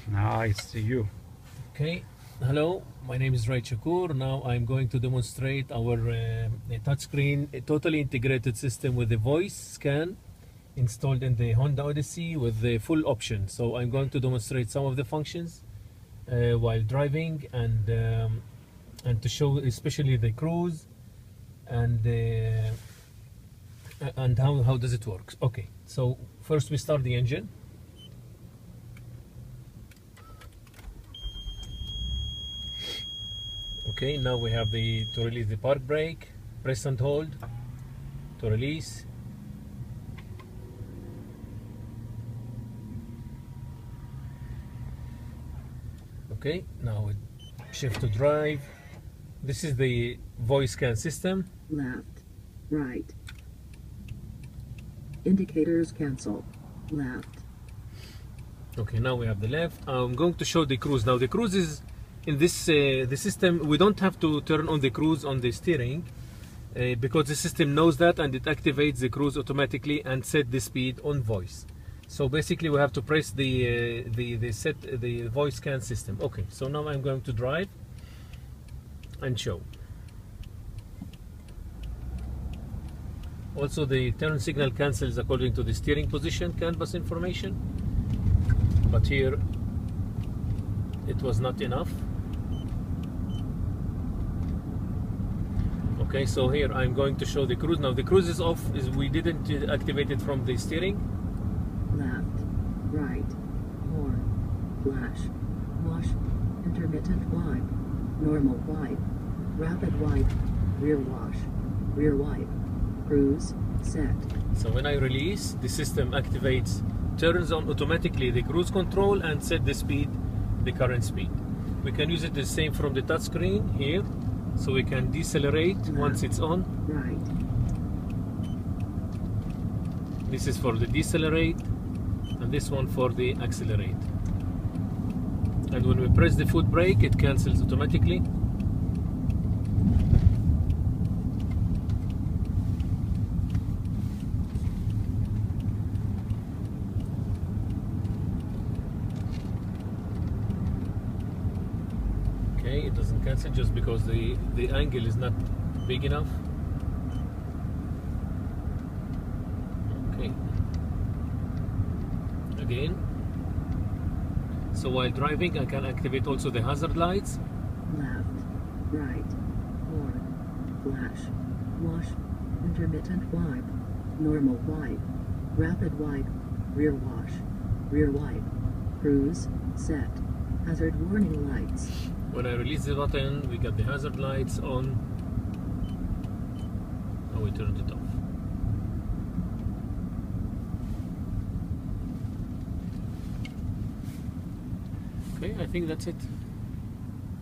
Nice to you. Okay, hello, my name is R.A.SH. Now I'm going to demonstrate our touchscreen, a totally integrated system with a voice scan installed in the Honda Odyssey with the full option. So I'm going to demonstrate some of the functions while driving and to show especially the cruise and how does it work. Okay, so first we start the engine. Okay, now we have to release the park brake, press and hold to release. Okay, now we shift to drive. This is the voice scan system. Left, right. Indicators cancel. Left. Okay, now we have the left. I'm going to show the cruise. Now the cruise is in this the system. We don't have to turn on the cruise on the steering because the system knows that, and it activates the cruise automatically and set the speed on voice. So basically we have to press the voice scan system. Okay, so now I'm going to drive and show. Also the turn signal cancels according to the steering position canvas information, but here it was not enough. Okay, so here I'm going to show the cruise. Now the cruise is off, we didn't activate it from the steering. Left, right, horn, flash, wash, intermittent wipe, normal wipe, rapid wipe, rear wash, rear wipe, cruise, set. So when I release, the system activates, turns on automatically the cruise control and set the speed, the current speed. We can use it the same from the touchscreen here, so we can decelerate once it's on. Right. This is for the decelerate, and this one for the accelerate. And when we press the foot brake, it cancels automatically. Okay, it doesn't cancel just because the angle is not big enough. Okay. Again. So while driving, I can activate also the hazard lights. Left, right, horn, flash, wash, intermittent wipe, normal wipe, rapid wipe, rear wash, rear wipe, cruise, set, hazard warning lights. When I release the button, we got the hazard lights on. Now we turned it off. Okay, I think that's it.